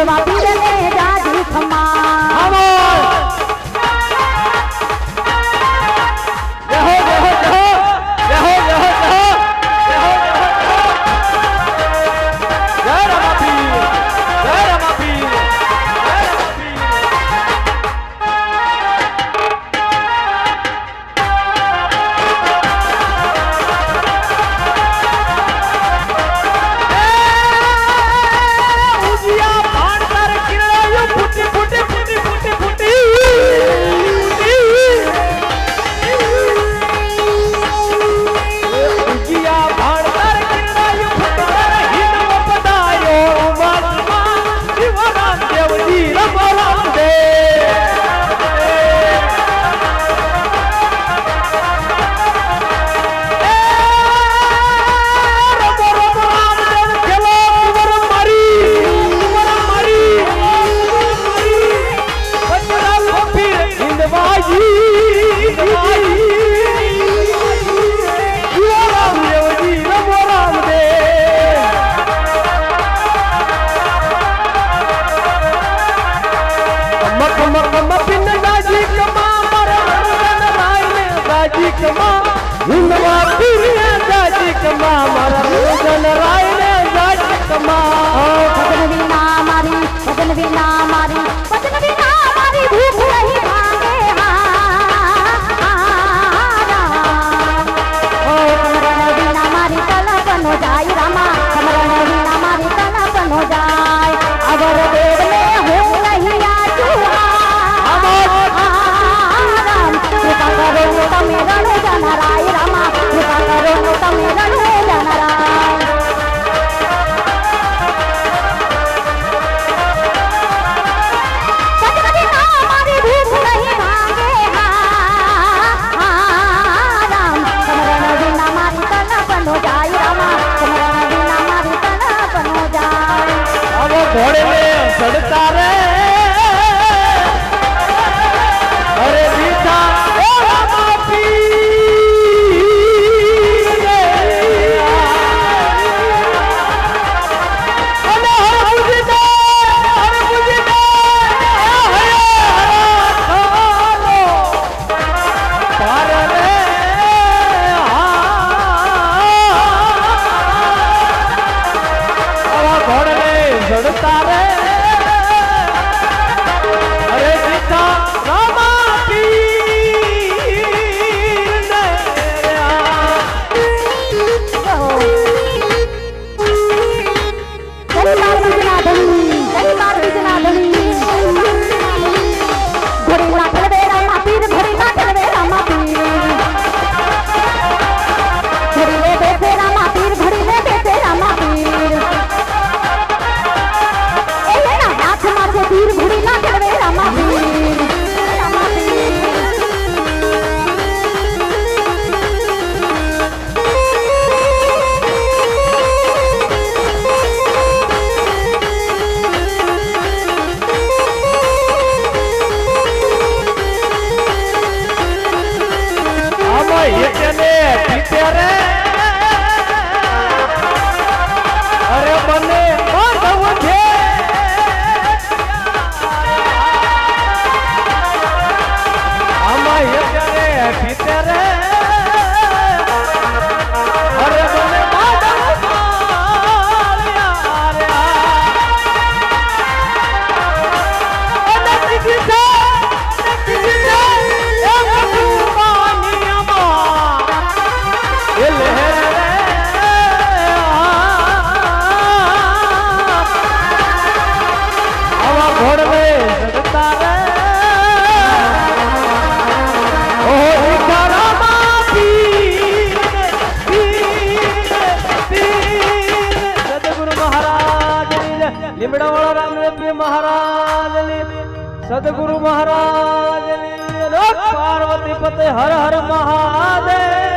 हिंदवा पीर ने जाजी खमा हिंदवा पीर जाजी कमा मारा जन राय ने जाजी कमा भजन बिना मारी भजन बिना मारी भजन बिना मारी भूख नहीं भागे कमरण बिना मारी तलपन हो जाए रामा कमरण बिना मारी तलपन हो जाए अगर देव में हो नहीं आजू राम कृपा करो तमे रणो जन राय रामा कृपा करो तमे रणो जन राय भजन बिना मारी भूख नहीं भागे राम कमरण बिना मारी तलपन हो जाए रामा कमरण बिना मारी तलपन हो जाए अब घोड़े में चढ़ता रे अरे बीता अरे बने माधव थे भीतर अरे बने माधव લીમડાવાળા રામદેવ महाराज सदगुरु महाराज पार्वती पते हर हर महादेव।